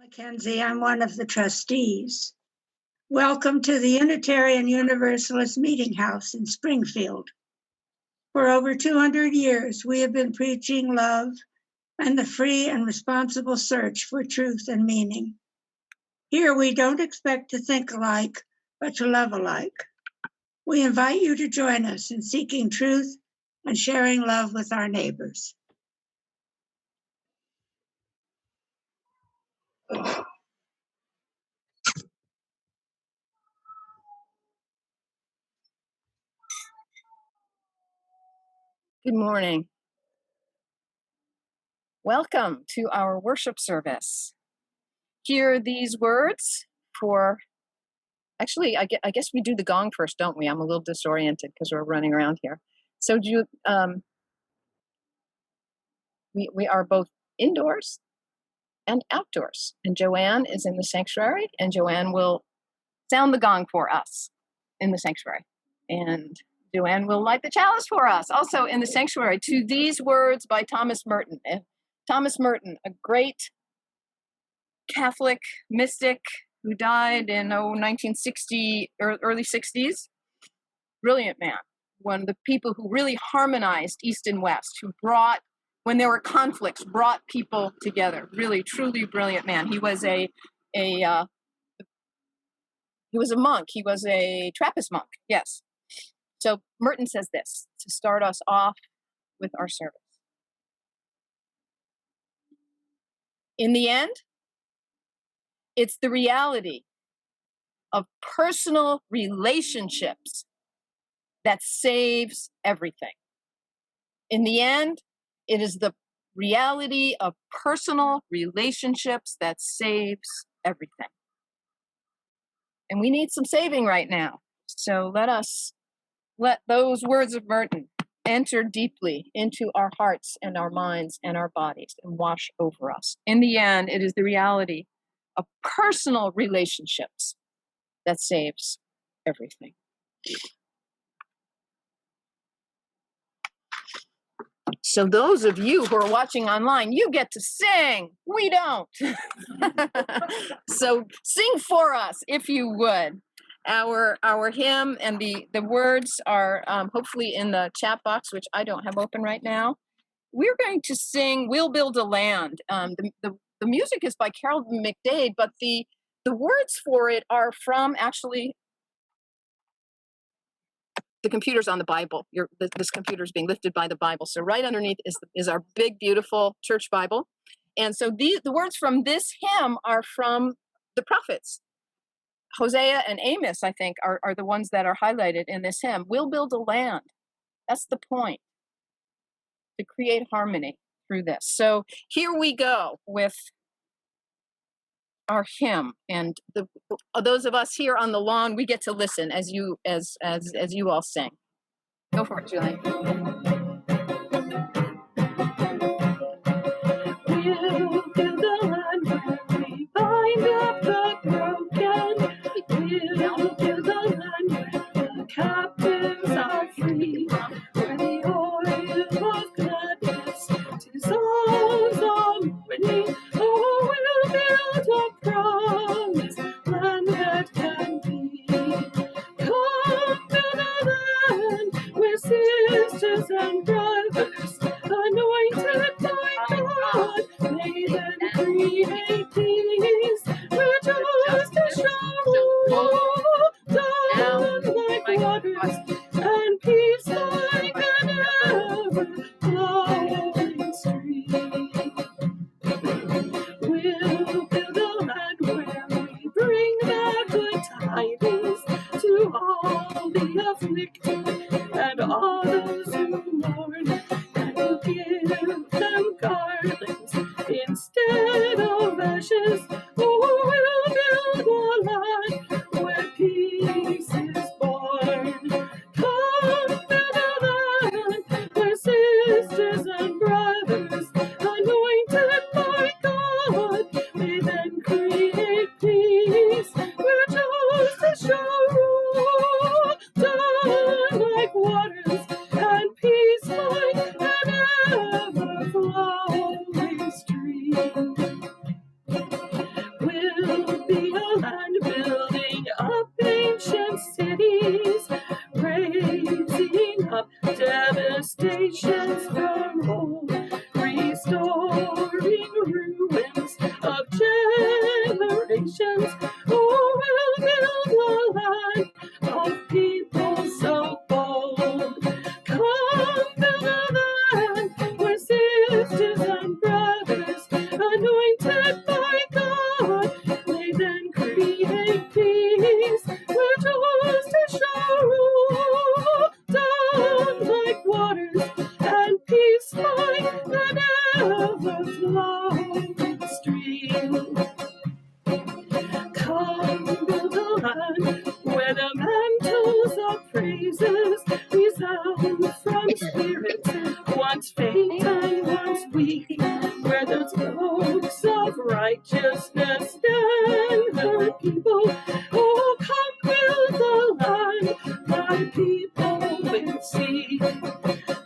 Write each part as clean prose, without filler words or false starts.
Mackenzie. I'm one of the trustees. Welcome to the Unitarian Universalist Meeting House in Springfield. For over 200 years, we have been preaching love and the free and responsible search for truth and meaning. Here, we don't expect to think alike, but to love alike. We invite you to join us in seeking truth and sharing love with our neighbors. Good morning. Welcome to our worship service. Hear these words for, actually, I guess we do the gong first, don't we? I'm a little disoriented because we're running around here. So we are both indoors and outdoors. And Joanne is in the sanctuary, and Joanne will sound the gong for us in the sanctuary. And Joanne will light the chalice for us, also in the sanctuary, to these words by Thomas Merton. Thomas Merton, a great Catholic mystic who died in 1960 or early 60s. Brilliant man. One of the people who really harmonized East and West, who brought, when there were conflicts, brought people together. Really, truly brilliant man. He was a monk. He was a Trappist monk. Yes. So Merton says this to start us off with our service. In the end, it's the reality of personal relationships that saves everything. In the end, it is the reality of personal relationships that saves everything. And we need some saving right now. So let those words of Merton enter deeply into our hearts and our minds and our bodies and wash over us. In the end, it is the reality of personal relationships that saves everything. So those of you who are watching online, you get to sing. We don't. So sing for us, if you would. Our hymn and the words are hopefully in the chat box, which I don't have open right now. We're going to sing "We'll Build a Land." The music is by Carol McDade, but the words for it are from actually the computer's on the Bible. This computer is being lifted by the Bible. So right underneath is our big, beautiful church Bible. And so the words from this hymn are from the prophets. Hosea and Amos, I think, are the ones that are highlighted in this hymn. We'll build a land. That's the point, to create harmony through this. So here we go with our hymn, and those of us here on the lawn, we get to listen as you all sing. Go for it, Julie. We'll build a land where we bind up the broken. We'll build a land where the captives are free, where the oil of gladness to souls harmony. Oh, we'll build a promised land that can be. Come build a land where sisters and sisters and brothers, anointed by God, they then create peace, where justice shall rule down like waters, and peace like an ever-flowing stream. Come build a land where the mantles of praises resound from spirits once faint and once weak, where the spokes of righteousness stand her people. Oh, come build the land my people will see.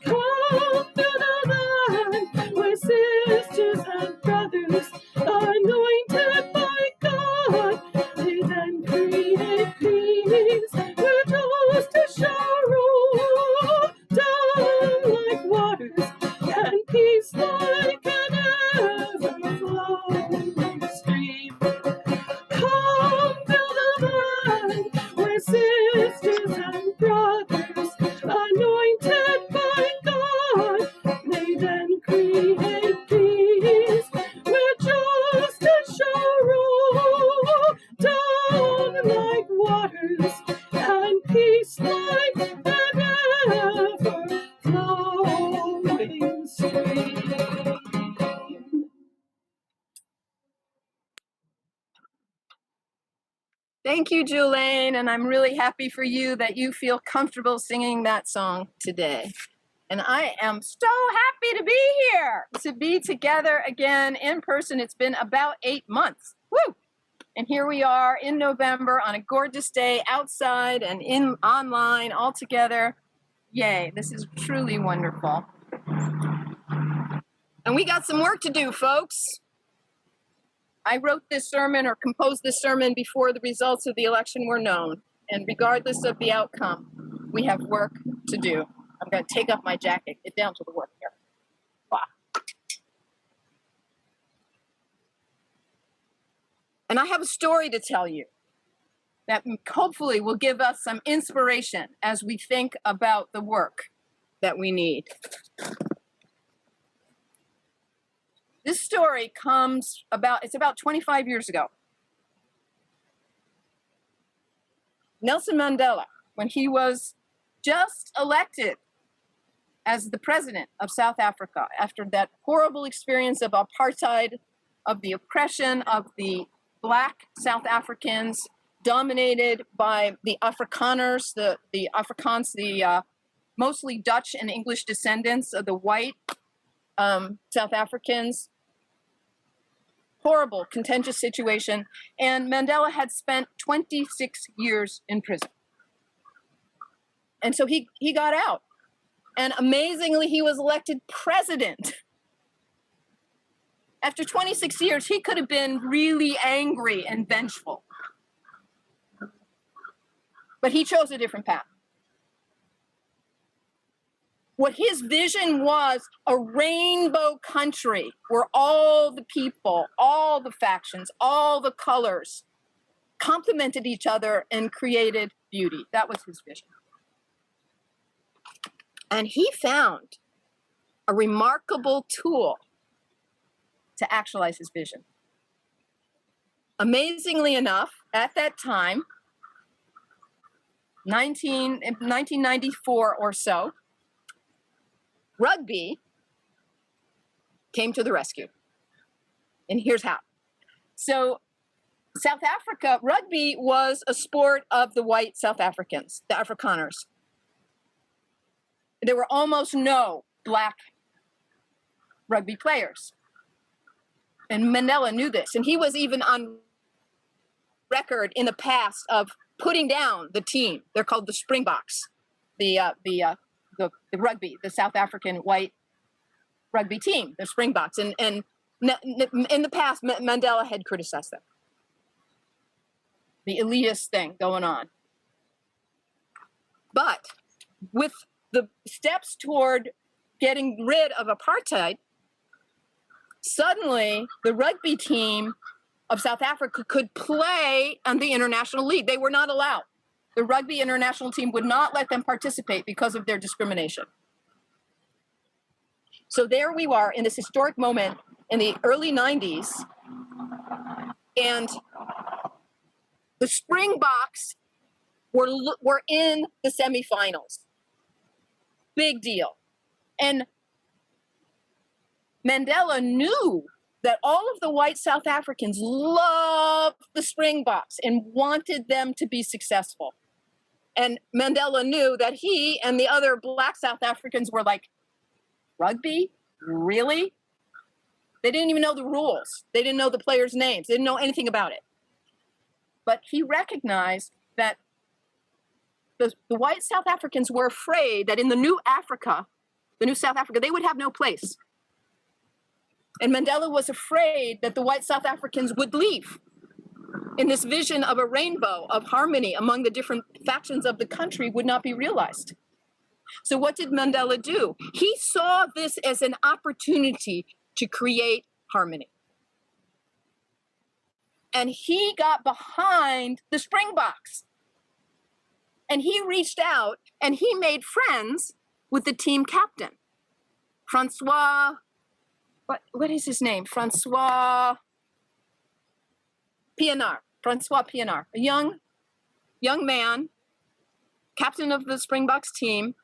Come build a land where sisters and brothers, anointed by God, they then create peace, where justice shall roll down like waters, and peace like an ever-flowing stream. Come build a land where sisters and brothers, anointed by God, they then create peace, where justice shall roll down like waters, and peace like an ever-flowing stream. Thank you, Julaine, and I'm really happy for you that you feel comfortable singing that song today. And I am so happy to be here, to be together again in person. It's been about 8 months. Woo! And here we are in November on a gorgeous day outside and in online all together. Yay, this is truly wonderful. And we got some work to do, folks. I wrote this sermon or composed this sermon before the results of the election were known. And regardless of the outcome, we have work to do. I'm going to take off my jacket, get down to the work here. Wow. And I have a story to tell you that hopefully will give us some inspiration as we think about the work that we need. This story it's about 25 years ago. Nelson Mandela, when he was just elected as the president of South Africa, after that horrible experience of apartheid, of the oppression of the Black South Africans, dominated by the Afrikaners, the Afrikaans, the mostly Dutch and English descendants of the white South Africans. Horrible, contentious situation. And Mandela had spent 26 years in prison. And so he got out. And amazingly, he was elected president. After 26 years, he could have been really angry and vengeful. But he chose a different path. What his vision was, a rainbow country where all the people, all the factions, all the colors complemented each other and created beauty. That was his vision. And he found a remarkable tool to actualize his vision. Amazingly enough, at that time, 1994 or so, rugby came to the rescue. And here's how. So South Africa, rugby was a sport of the white South Africans, the Afrikaners. There were almost no Black rugby players. And Mandela knew this. And he was even on record in the past of putting down the team. They're called the Springboks, the rugby, the South African white rugby team, the Springboks. And in the past, Mandela had criticized them. The elitist thing going on. But with the steps toward getting rid of apartheid, suddenly the rugby team of South Africa could play on the international league. They were not allowed. The rugby international team would not let them participate because of their discrimination. So there we are in this historic moment in the early 90s, and the Springboks were in the semifinals. Big deal. And Mandela knew that all of the white South Africans loved the Springboks and wanted them to be successful. And Mandela knew that he and the other black South Africans were like, rugby? Really? They didn't even know the rules. They didn't know the players' names. They didn't know anything about it. But he recognized that the white South Africans were afraid that in the new Africa, the new South Africa, they would have no place. And Mandela was afraid that the white South Africans would leave in this vision of a rainbow of harmony among the different factions of the country would not be realized. So what did Mandela do? He saw this as an opportunity to create harmony. And he got behind the Springboks. And he reached out and he made friends with the team captain, Francois, what is his name? Francois Pienaar, a young man, captain of the Springboks team.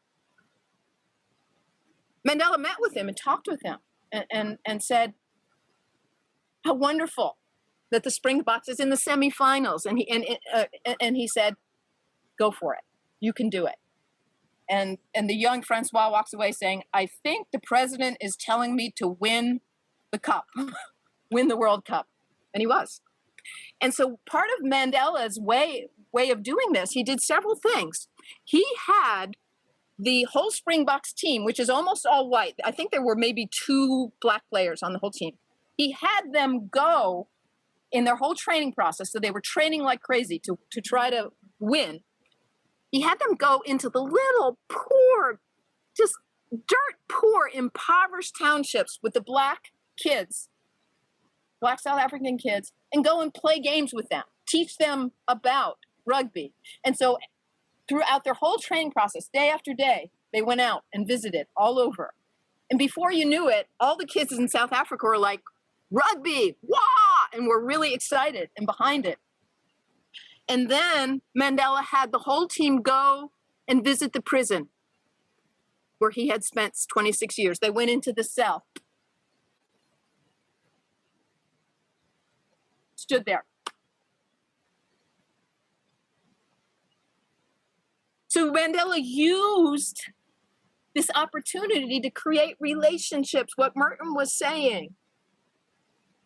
Mandela met with him and talked with him and said, how wonderful that the Springboks is in the semifinals. And he said, go for it. You can do it. And the young Francois walks away saying, I think the president is telling me to win the cup, win the World Cup. And he was. And so part of Mandela's way of doing this, he did several things. He had the whole Springboks team, which is almost all white. I think there were maybe 2 black players on the whole team. He had them go in their whole training process. So they were training like crazy to try to win. He had them go into the little poor, just dirt poor, impoverished townships with the black kids, black South African kids, and go and play games with them, teach them about rugby. And so throughout their whole training process, day after day, they went out and visited all over. And before you knew it, all the kids in South Africa were like, rugby, wah, and were really excited and behind it. And then Mandela had the whole team go and visit the prison where he had spent 26 years. They went into the cell, stood there. So Mandela used this opportunity to create relationships, what Merton was saying,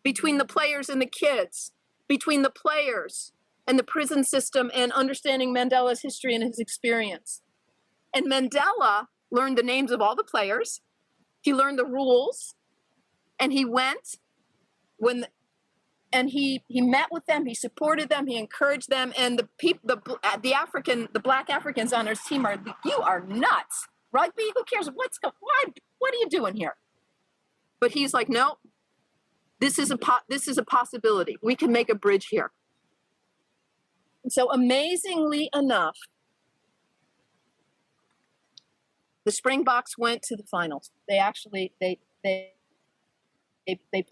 between the players and the kids, between the players and the prison system, and understanding Mandela's history and his experience. And Mandela learned the names of all the players. He learned the rules, and he went and he met with them. He supported them. He encouraged them. And the black Africans on his team are, you are nuts. Rugby? Who cares? What are you doing here? But he's like, no. This is a possibility. We can make a bridge here. And so amazingly enough, the Springboks went to the finals. They actually they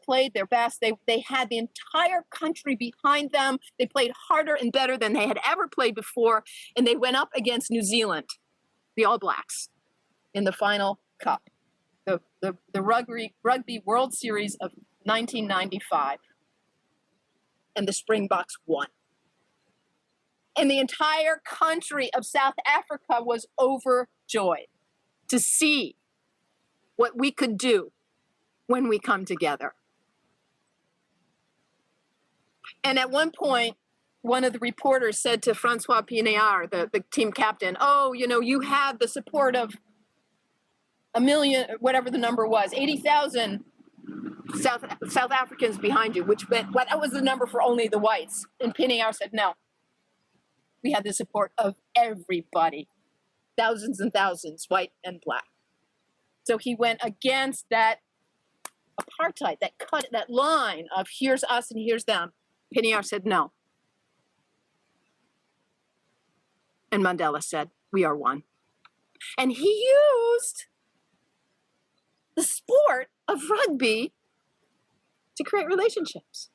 played their best. They had the entire country behind them. They played harder and better than they had ever played before, and they went up against New Zealand, the All Blacks, in the final cup, the Rugby World Series of 1995, and the Springboks won. And the entire country of South Africa was overjoyed to see what we could do when we come together. And at one point, one of the reporters said to Francois Pienaar, the team captain, oh, you had the support of 1 million, whatever the number was, 80,000 South Africans behind you, which meant, well, that was the number for only the whites. And Pienaar said, no. We had the support of everybody, thousands and thousands, white and black. So he went against that apartheid, that line of here's us and here's them. Pienaar said no. And Mandela said, we are one. And he used the sport of rugby to create relationships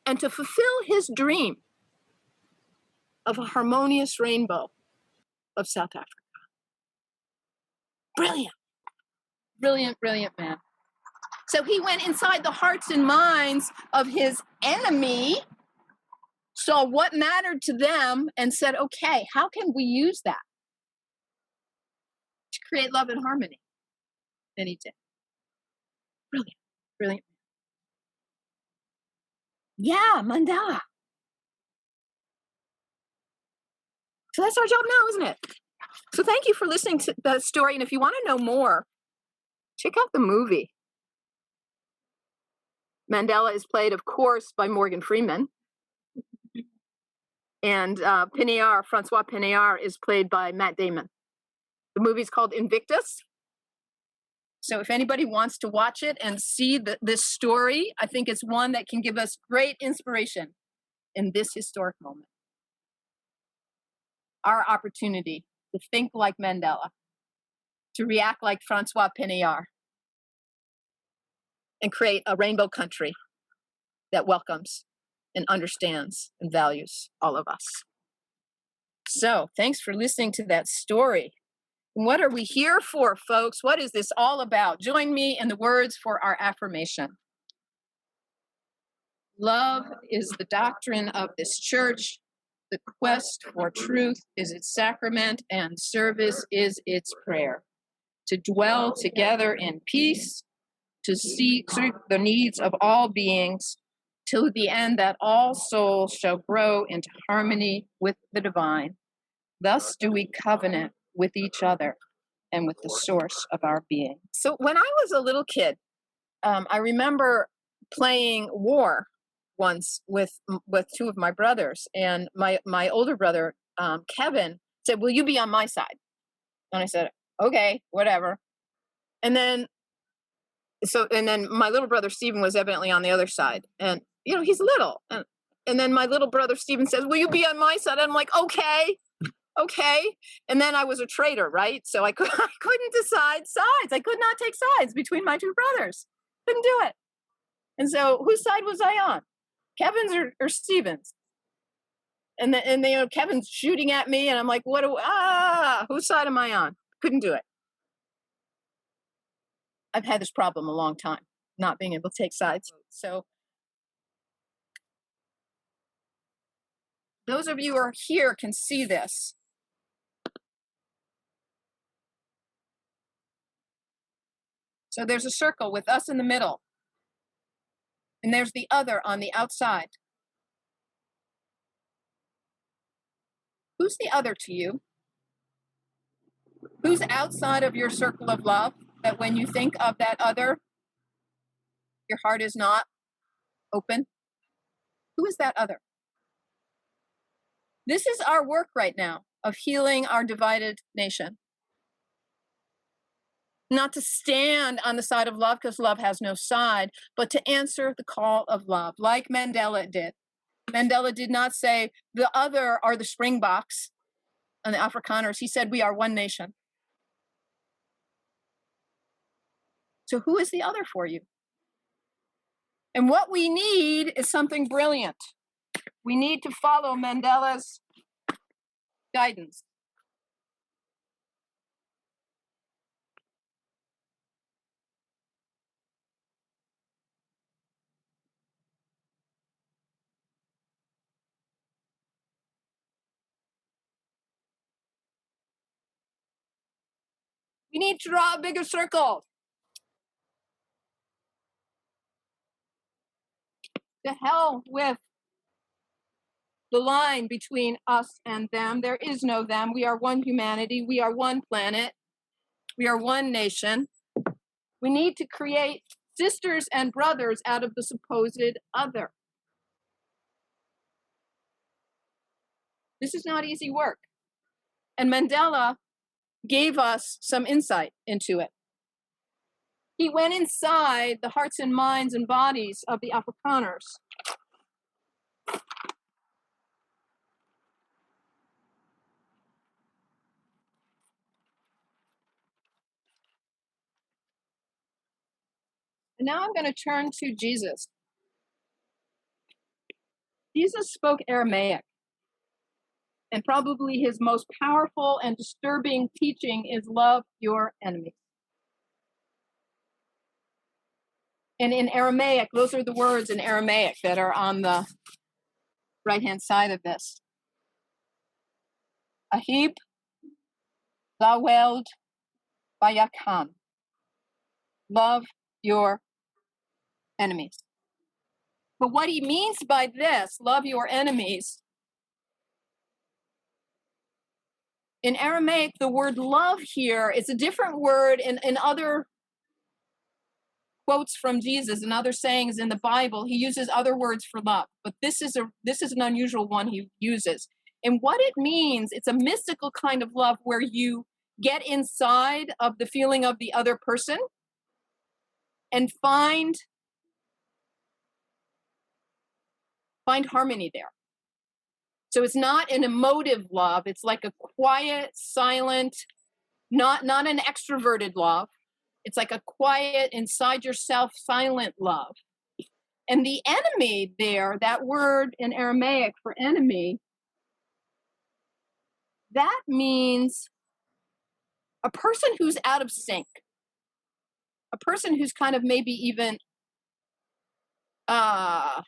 and to fulfill his dream of a harmonious rainbow of South Africa. Brilliant, brilliant, brilliant man. So he went inside the hearts and minds of his enemy, saw what mattered to them, and said, okay, how can we use that to create love and harmony? And he did. Brilliant, brilliant. Yeah, Mandela. So that's our job now, isn't it? So thank you for listening to the story. And if you want to know more, check out the movie. Mandela is played, of course, by Morgan Freeman. And Francois Pinaar is played by Matt Damon. The movie's called Invictus. So if anybody wants to watch it and see this story, I think it's one that can give us great inspiration in this historic moment. Our opportunity to think like Mandela, to react like Francois Pinaar, and create a rainbow country that welcomes and understands and values all of us. So thanks for listening to that story. What are we here for, folks? What is this all about? Join me in the words for our affirmation. Love is the doctrine of this church. The quest for truth is its sacrament, and service is its prayer. To dwell together in peace, to seek the needs of all beings, till the end that all souls shall grow into harmony with the divine. Thus do we covenant with each other and with the source of our being. So when I was a little kid, I remember playing war once with two of my brothers, and my older brother, Kevin, said, "Will you be on my side?" And I said, "Okay, whatever." And then my little brother Stephen was evidently on the other side, and he's little, and then my little brother Stephen says, "Will you be on my side?" And I'm like, "Okay." And then I was a traitor, right? So I couldn't decide sides. I could not take sides between my two brothers. Couldn't do it. And so whose side was I on? Kevin's or Stephen's? And Kevin's shooting at me, and I'm like, whose side am I on? Couldn't do it. I've had this problem a long time, not being able to take sides. So those of you who are here can see this. So there's a circle with us in the middle, and there's the other on the outside. Who's the other to you? Who's outside of your circle of love that when you think of that other, your heart is not open? Who is that other? This is our work right now of healing our divided nation. Not to stand on the side of love because love has no side, but to answer the call of love like Mandela did. Mandela did not say the other are the Springboks and the Afrikaners. He said we are one nation. So who is the other for you? And what we need is something brilliant. We need to follow Mandela's guidance. We need to draw a bigger circle. To hell with the line between us and them. There is no them. We are one humanity. We are one planet. We are one nation. We need to create sisters and brothers out of the supposed other. This is not easy work. And Mandela gave us some insight into it. He went inside the hearts and minds and bodies of the Afrikaners. And now I'm going to turn to Jesus. Jesus spoke Aramaic, and probably his most powerful and disturbing teaching is love your enemies. And in Aramaic, those are the words in Aramaic that are on the right-hand side of this. Ahib, laweld, bayakam. Love your enemies. But what he means by this, love your enemies, in Aramaic, the word love here is a different word in other quotes from Jesus and other sayings in the Bible. He uses other words for love, but this is an unusual one he uses. And what it means, it's a mystical kind of love where you get inside of the feeling of the other person and find harmony there. So it's not an emotive love. It's like a quiet, silent, not an extroverted love. It's like a quiet, inside yourself, silent love. And the enemy there, that word in Aramaic for enemy, that means a person who's out of sync. A person who's kind of maybe even out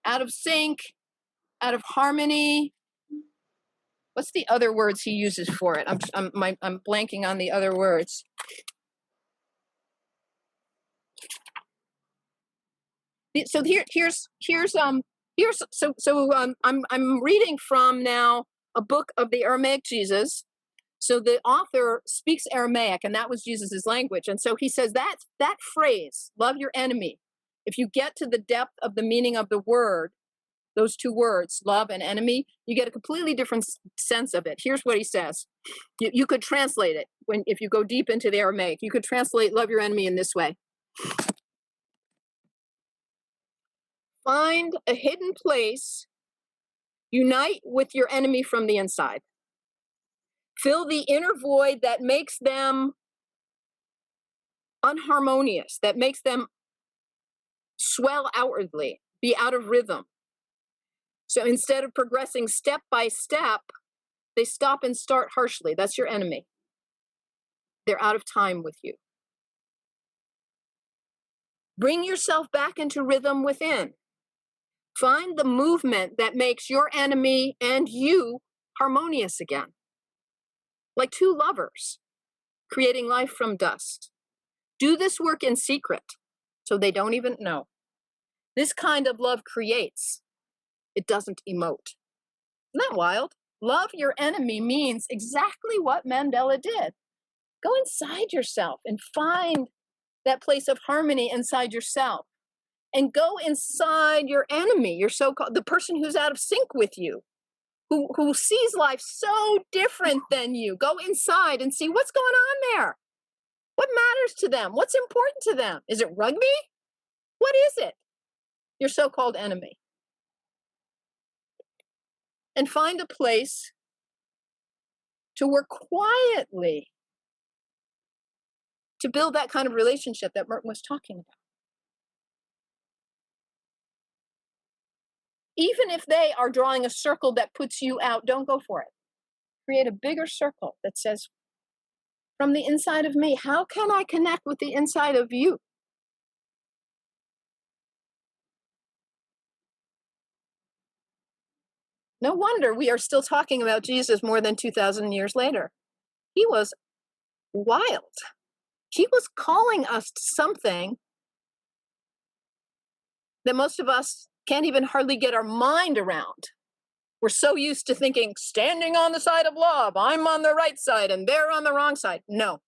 of sync, out of harmony. What's the other words he uses for it? I'm blanking on the other words. So I'm reading from now a book of the Aramaic Jesus. So the author speaks Aramaic, and that was Jesus's language. And so he says that phrase, love your enemy, if you get to the depth of the meaning of the word, those two words, love and enemy, you get a completely different sense of it. Here's what he says. You could translate it if you go deep into the Aramaic. You could translate love your enemy in this way. Find a hidden place, unite with your enemy from the inside. Fill the inner void that makes them unharmonious, that makes them swell outwardly, be out of rhythm. So instead of progressing step by step, they stop and start harshly. That's your enemy. They're out of time with you. Bring yourself back into rhythm within. Find the movement that makes your enemy and you harmonious again. Like two lovers creating life from dust. Do this work in secret so they don't even know. This kind of love creates. It doesn't emote. Isn't that wild? Love your enemy means exactly what Mandela did. Go inside yourself and find that place of harmony inside yourself. And go inside your enemy, your so-called, the person who's out of sync with you, who sees life so different than you. Go inside and see what's going on there. What matters to them? What's important to them? Is it rugby? What is it? Your so-called enemy. And find a place to work quietly to build that kind of relationship that Merton was talking about. Even if they are drawing a circle that puts you out, don't go for it. Create a bigger circle that says, from the inside of me, how can I connect with the inside of you? No wonder we are still talking about Jesus more than 2,000 years later. He was wild. He was calling us to something that most of us can't even hardly get our mind around. We're so used to thinking, standing on the side of love, I'm on the right side and they're on the wrong side. No,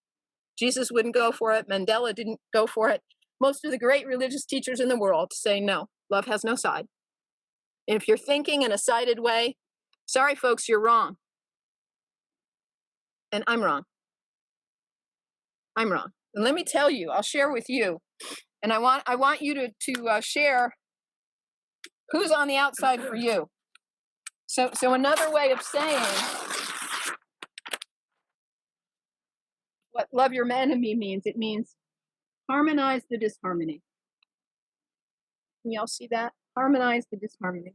Jesus wouldn't go for it. Mandela didn't go for it. Most of the great religious teachers in the world say, no, love has no side. And if you're thinking in a sided way, sorry, folks, you're wrong. And I'm wrong. I'm wrong. And let me tell you, I'll share with you, and I want you to share who's on the outside for you. So another way of saying what love your enemy means, it means Harmonize the disharmony. Can y'all see that? Harmonize the disharmony.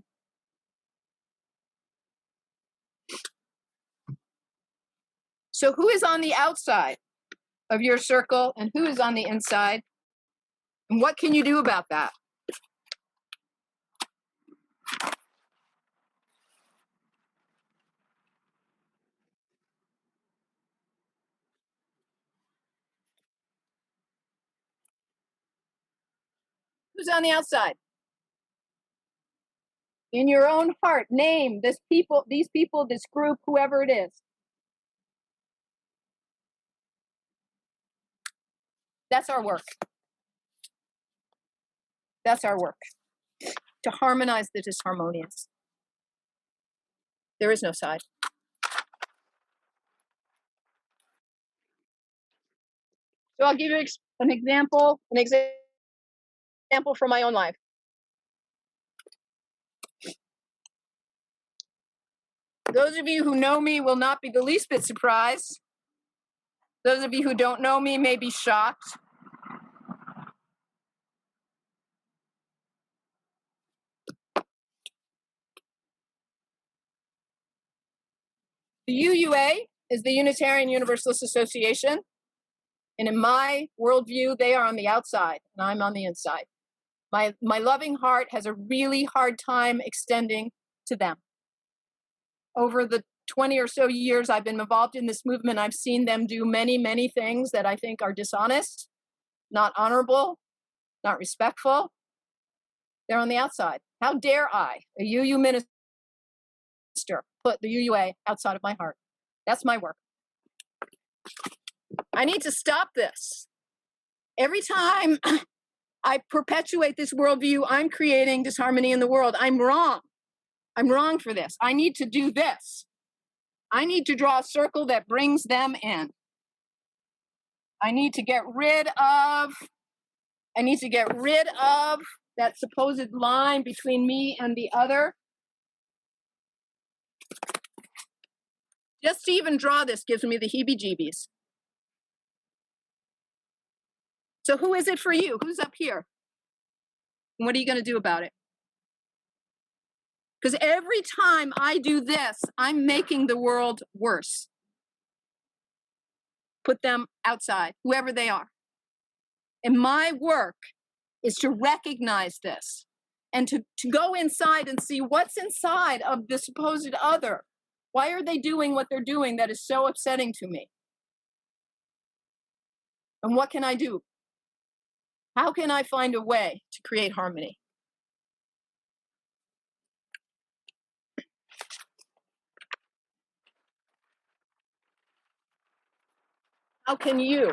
So who is on the outside of your circle and who is on the inside? And what can you do about that? Who's on the outside? In your own heart, name these people, this group, whoever it is. That's our work. That's our work. To harmonize the disharmonious. There is no side. So I'll give you an example from my own life. Those of you who know me will not be the least bit surprised. Those of you who don't know me may be shocked. The UUA is the Unitarian Universalist Association. And in my worldview, they are on the outside and I'm on the inside. My loving heart has a really hard time extending to them. Over the 20 or so years I've been involved in this movement, I've seen them do many, many things that I think are dishonest, not honorable, not respectful. They're on the outside. How dare I, a UU minister, put the UUA outside of my heart? That's my work. I need to stop this. Every time I perpetuate this worldview, I'm creating disharmony in the world. I'm wrong. I'm wrong for this. I need to do this. I need to draw a circle that brings them in. I need to get rid of that supposed line between me and the other. Just to even draw this gives me the heebie-jeebies. So who is it for you? Who's up here? And what are you going to do about it? Because every time I do this, I'm making the world worse. Put them outside, whoever they are. And my work is to recognize this and to go inside and see what's inside of the supposed other. Why are they doing what they're doing that is so upsetting to me? And what can I do? How can I find a way to create harmony? How can you?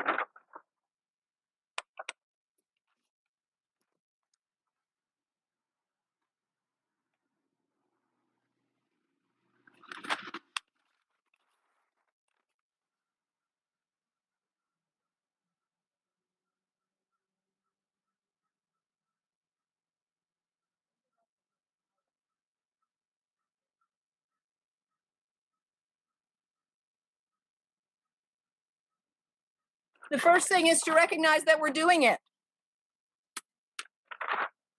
The first thing is to recognize that we're doing it.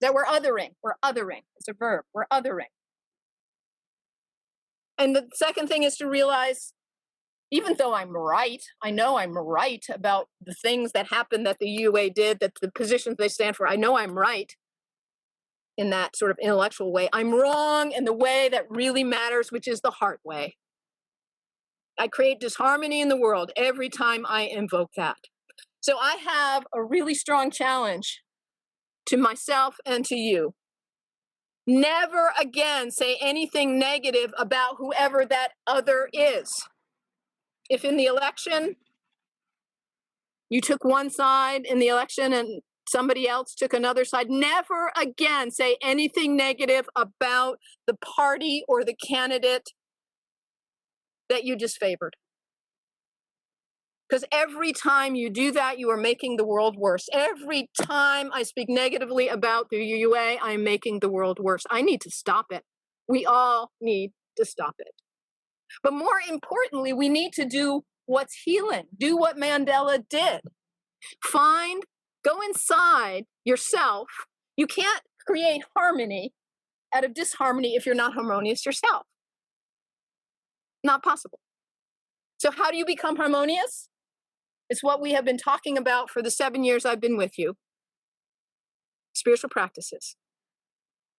That we're othering. We're othering. It's a verb. We're othering. And the second thing is to realize, even though I'm right, I know I'm right about the things that happened that the UA did, that the positions they stand for, I know I'm right in that sort of intellectual way. I'm wrong in the way that really matters, which is the heart way. I create disharmony in the world every time I invoke that. So I have a really strong challenge to myself and to you. Never again say anything negative about whoever that other is. If in the election, you took one side in the election and somebody else took another side, never again say anything negative about the party or the candidate that you disfavored. Because every time you do that, you are making the world worse. Every time I speak negatively about the UUA, I'm making the world worse. I need to stop it. We all need to stop it. But more importantly, we need to do what's healing. Do what Mandela did. Find Go inside yourself. You can't create harmony out of disharmony if you're not harmonious yourself. Not possible. So how do you become harmonious? It's what we have been talking about for the 7 years I've been with you. Spiritual practices.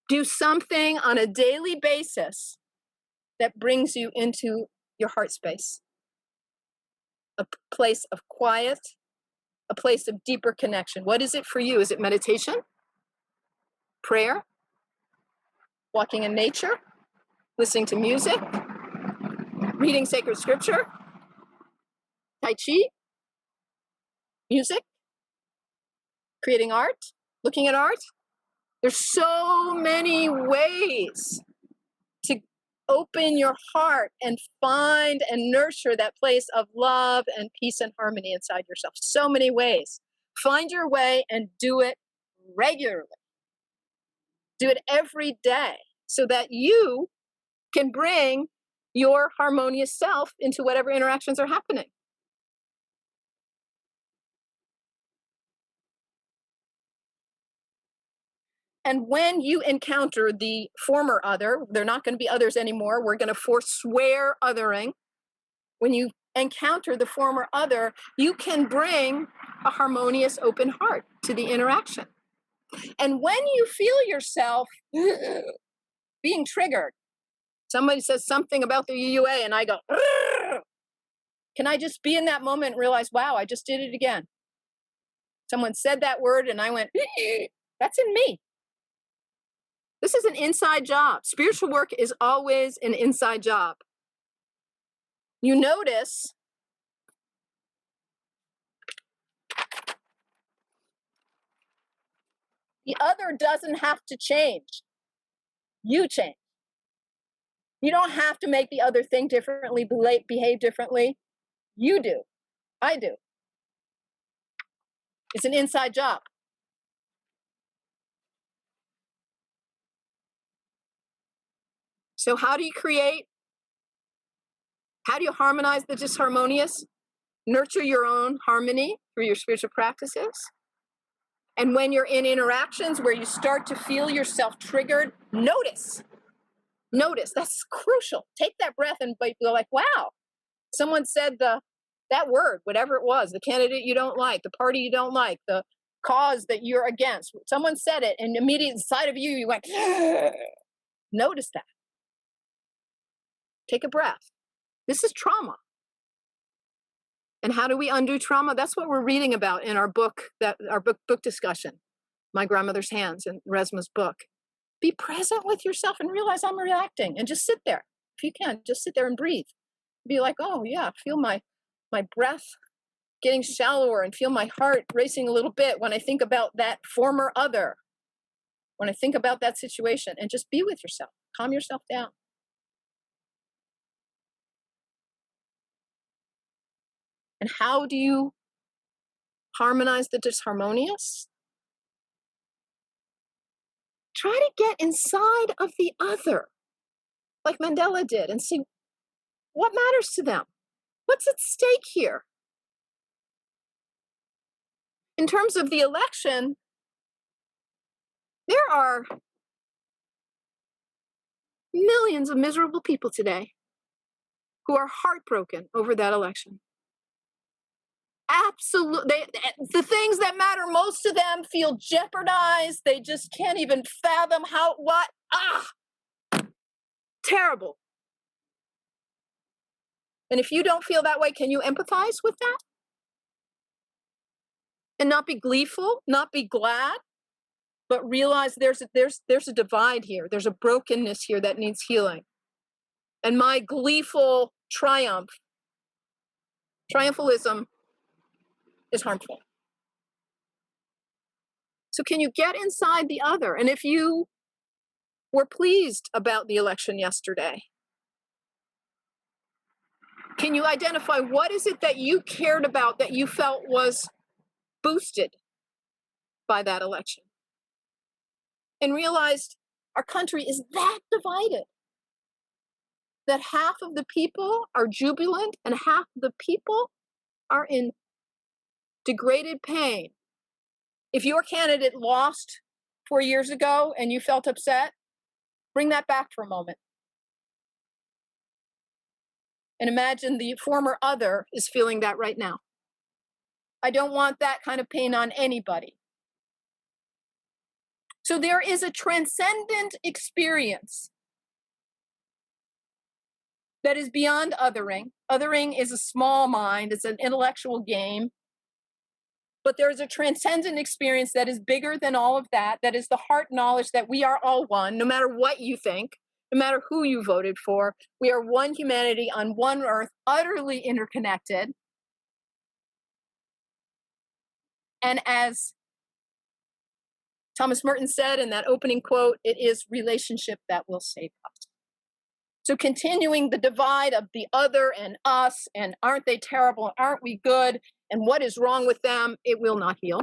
Do something on a daily basis that brings you into your heart space. A place of quiet, a place of deeper connection. What is it for you? Is it meditation? Prayer? Walking in nature? Listening to music? Reading sacred scripture? Tai Chi? Music? Creating art? Looking at art? There's so many ways to open your heart and find and nurture that place of love and peace and harmony inside yourself. So many ways. Find your way and do it regularly. Do it every day so that you can bring your harmonious self into whatever interactions are happening. And when you encounter the former other, they're not going to be others anymore. We're going to forswear othering. When you encounter the former other, you can bring a harmonious, open heart to the interaction. And when you feel yourself being triggered, somebody says something about the UUA and I go, can I just be in that moment and realize, wow, I just did it again. Someone said that word and I went, that's in me. This is an inside job. Spiritual work is always an inside job. You notice the other doesn't have to change. You change. You don't have to make the other think differently, behave differently. You do. I do. It's an inside job. So how do you create? How do you harmonize the disharmonious? Nurture your own harmony through your spiritual practices. And when you're in interactions where you start to feel yourself triggered, notice. Notice. That's crucial. Take that breath and go like, wow, someone said that word, whatever it was, the candidate you don't like, the party you don't like, the cause that you're against. Someone said it and immediately inside of you, you went, notice that. Take a breath. This is trauma. And how do we undo trauma? That's what we're reading about in our book, our book discussion, My Grandmother's Hands, and Resma's book. Be present with yourself and realize I'm reacting, and just sit there. If you can, just sit there and breathe. Be like, oh yeah, feel my breath getting shallower and feel my heart racing a little bit when I think about that former other, when I think about that situation, and just be with yourself. Calm yourself down. And how do you harmonize the disharmonious? Try to get inside of the other, like Mandela did, and see what matters to them. What's at stake here? In terms of the election, there are millions of miserable people today who are heartbroken over that election. Absolutely. The things that matter most to them feel jeopardized. They just can't even fathom terrible. And if you don't feel that way, can you empathize with that? And not be gleeful, not be glad, but realize there's a divide here. There's a brokenness here that needs healing. And my gleeful triumphalism is harmful. So can you get inside the other? And if you were pleased about the election yesterday, can you identify what is it that you cared about that you felt was boosted by that election? And realized our country is that divided that half of the people are jubilant and half of the people are in degraded pain If your candidate lost 4 years ago and you felt upset, bring that back for a moment. And imagine the former other is feeling that right now. I don't want that kind of pain on anybody. So there is a transcendent experience that is beyond othering. Othering is a small mind, it's an intellectual game. But there is a transcendent experience that is bigger than all of that, that is the heart knowledge that we are all one, no matter what you think, no matter who you voted for. We are one humanity on one earth, utterly interconnected. And as Thomas Merton said in that opening quote, it is relationship that will save us. So continuing the divide of the other and us, and aren't they terrible, and aren't we good, and what is wrong with them, it will not heal.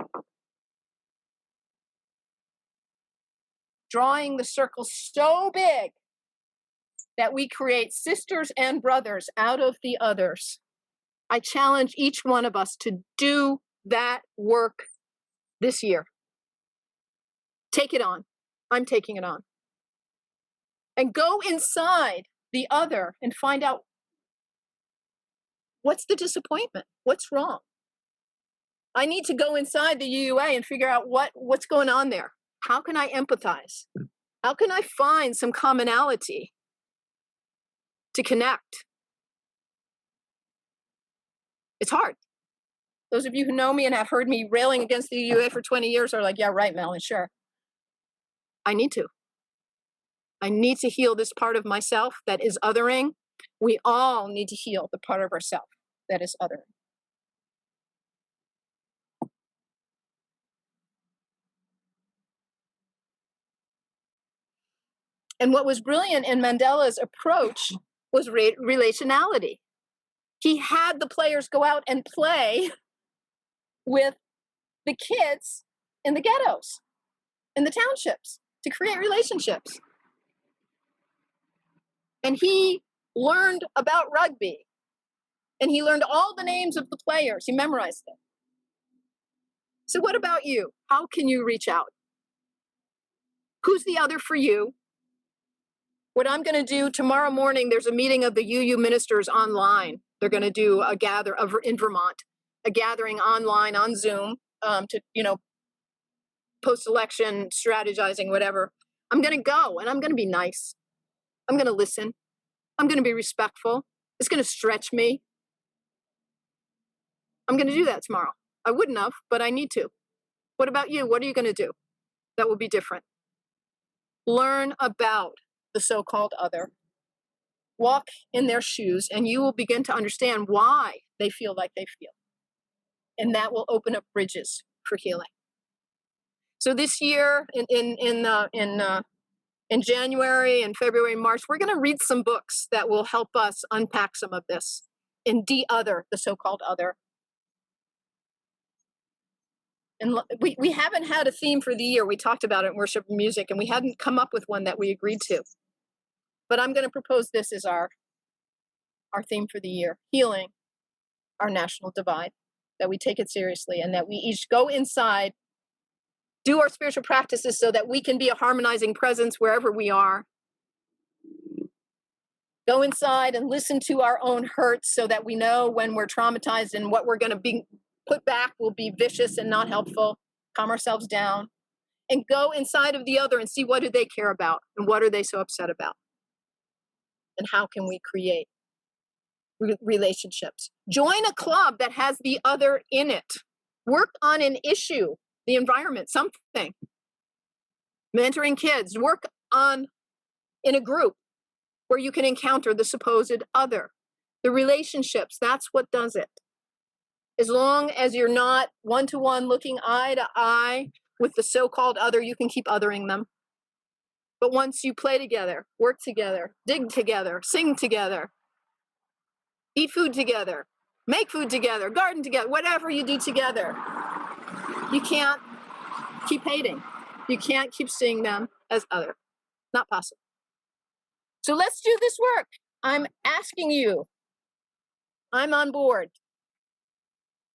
Drawing the circle so big that we create sisters and brothers out of the others. I challenge each one of us to do that work this year. Take it on. I'm taking it on. And go inside the other and find out what's the disappointment, what's wrong. I need to go inside the UUA and figure out what's going on there. How can I empathize? How can I find some commonality to connect? It's hard. Those of you who know me and have heard me railing against the UUA for 20 years are like, yeah, right, Melanie, sure. I need to. I need to heal this part of myself that is othering. We all need to heal the part of ourselves that is othering. And what was brilliant in Mandela's approach was relationality. He had the players go out and play with the kids in the ghettos, in the townships, to create relationships. And he learned about rugby. And he learned all the names of the players. He memorized them. So what about you? How can you reach out? Who's the other for you? What I'm going to do tomorrow morning, there's a meeting of the UU ministers online. They're going to do a in Vermont, a gathering online on Zoom to, post-election strategizing, whatever. I'm going to go and I'm going to be nice. I'm going to listen. I'm going to be respectful. It's going to stretch me. I'm going to do that tomorrow. I wouldn't have, but I need to. What about you? What are you going to do that will be different? Learn about the so-called other. Walk in their shoes and you will begin to understand why they feel like they feel. And that will open up bridges for healing. So this year, in January and February and March, we're going to read some books that will help us unpack some of this and de-other the so-called other. And we haven't had a theme for the year. We talked about it in worship and music, and we hadn't come up with one that we agreed to. But I'm going to propose this as our theme for the year: healing our national divide, that we take it seriously, and that we each go inside, do our spiritual practices so that we can be a harmonizing presence wherever we are. Go inside and listen to our own hurts so that we know when we're traumatized and what we're going to be put back will be vicious and not helpful. Calm ourselves down and go inside of the other and see what do they care about and what are they so upset about. And how can we create relationships? Join a club that has the other in it. Work on an issue, the environment, something. Mentoring kids. Work on in a group where you can encounter the supposed other. The relationships, that's what does it. As long as you're not one-to-one looking eye to eye with the so-called other, you can keep othering them. But once you play together, work together, dig together, sing together, eat food together, make food together, garden together, whatever you do together, you can't keep hating. You can't keep seeing them as other. Not possible. So let's do this work. I'm asking you. I'm on board.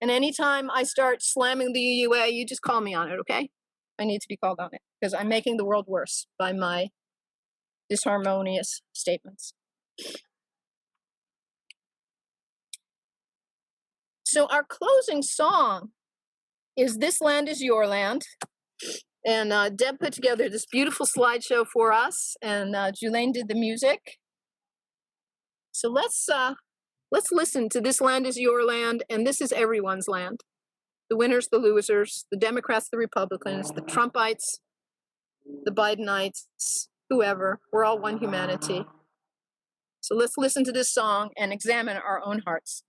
And anytime I start slamming the UUA, you just call me on it, okay? I need to be called on it because I'm making the world worse by my disharmonious statements. So our closing song is This Land Is Your Land. And Deb put together this beautiful slideshow for us, and Julaine did the music. So let's listen to This Land Is Your Land, and this is everyone's land. The winners, the losers, the Democrats, the Republicans, the Trumpites, the Bidenites, whoever, we're all one humanity. So let's listen to this song and examine our own hearts.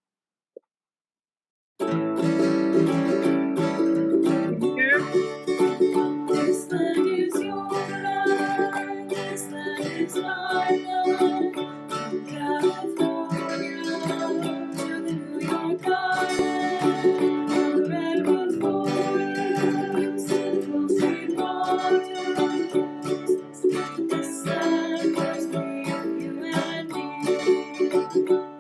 This land is your land, this land is my land. From California to the New York Island, from the redwood forest to the Gulf Stream waters. This land was made for you and me.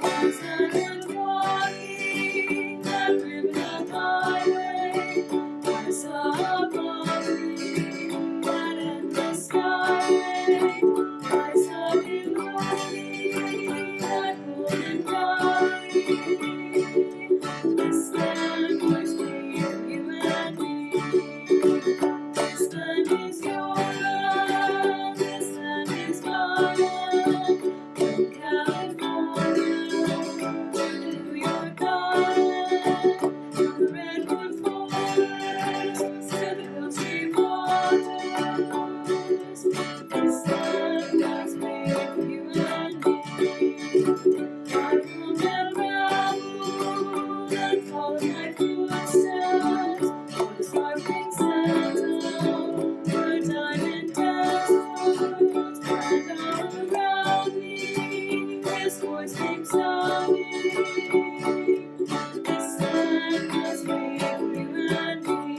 As I went walking that river highway, I saw a mountain that endless skyway. I saw you looking that golden valley. This land was made for you and me. This land is your land. This land is my land. From California to New York Island, from the redwood forest to the Gulf Stream waters. This land was made for you and me. I've come and rambled and followed my footsteps on the sparkling sands where diamond dazzles and all around me. His voice came sounding. This land was made for you and me.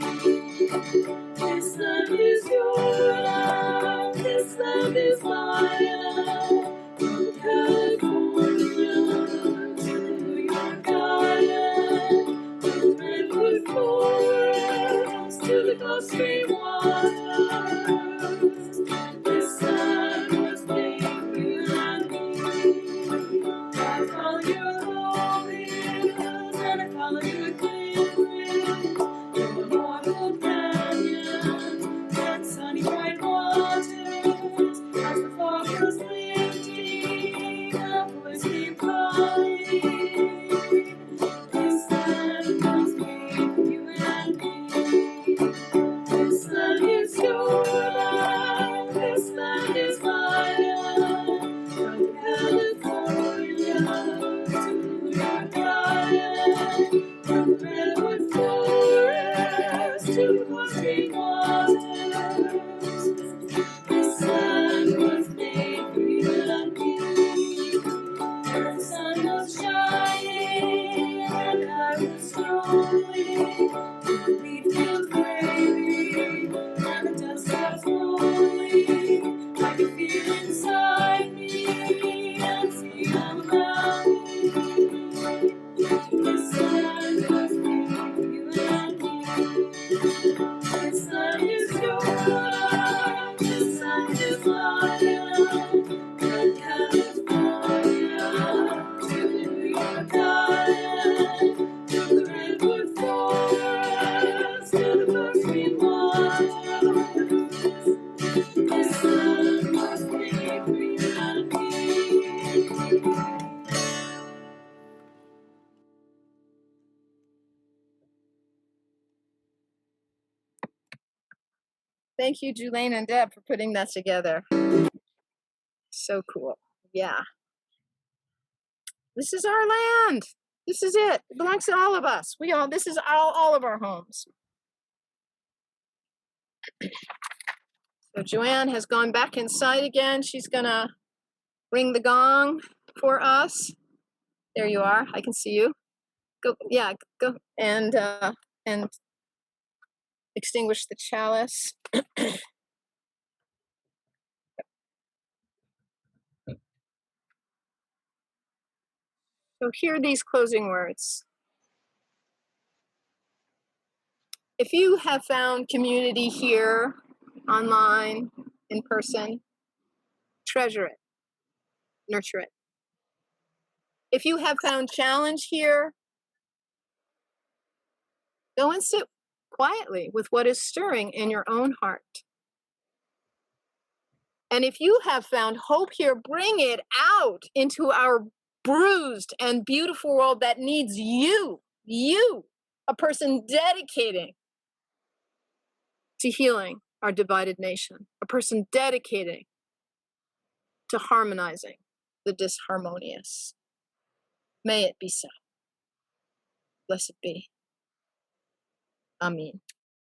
This land is your land. This land is my land. From California to the New York Island, from the redwood forest to the Gulf Stream waters. This land was made for you and me. I follow your lonely hills and I follow your clear winds, your immortal canyons and sunny bright waters. As the fog was lifting, a voice came calling. This land was made for you and me. This land is your land. This land is my land. From California to New York Island, from the redwood forest to the Gulf Stream waters. This land was made for you and me. The sun was shining and I was strolling through the wheat fields gravy and the dust was rolling. I could feel inside me and see all around me. This land was made for you and me. This land is your land. This land is my land. From California to New York Island, from the redwood forest to the Gulf Stream waters. This land was made for you and me. Thank you, Julaine and Deb, for putting that together. So cool. Yeah. This is our land. This is it. It belongs to all of us. This is all of our homes. So Joanne has gone back inside again. She's gonna ring the gong for us. There you are. I can see you. Go, yeah, go and extinguish the chalice. So hear these closing words. If you have found community here, online, in person, treasure it, nurture it. If you have found challenge here, go and sit quietly with what is stirring in your own heart. And if you have found hope here, bring it out into our bruised and beautiful world that needs you, a person dedicating to healing our divided nation, a person dedicating to harmonizing the disharmonious. May it be so. Blessed be. Amen.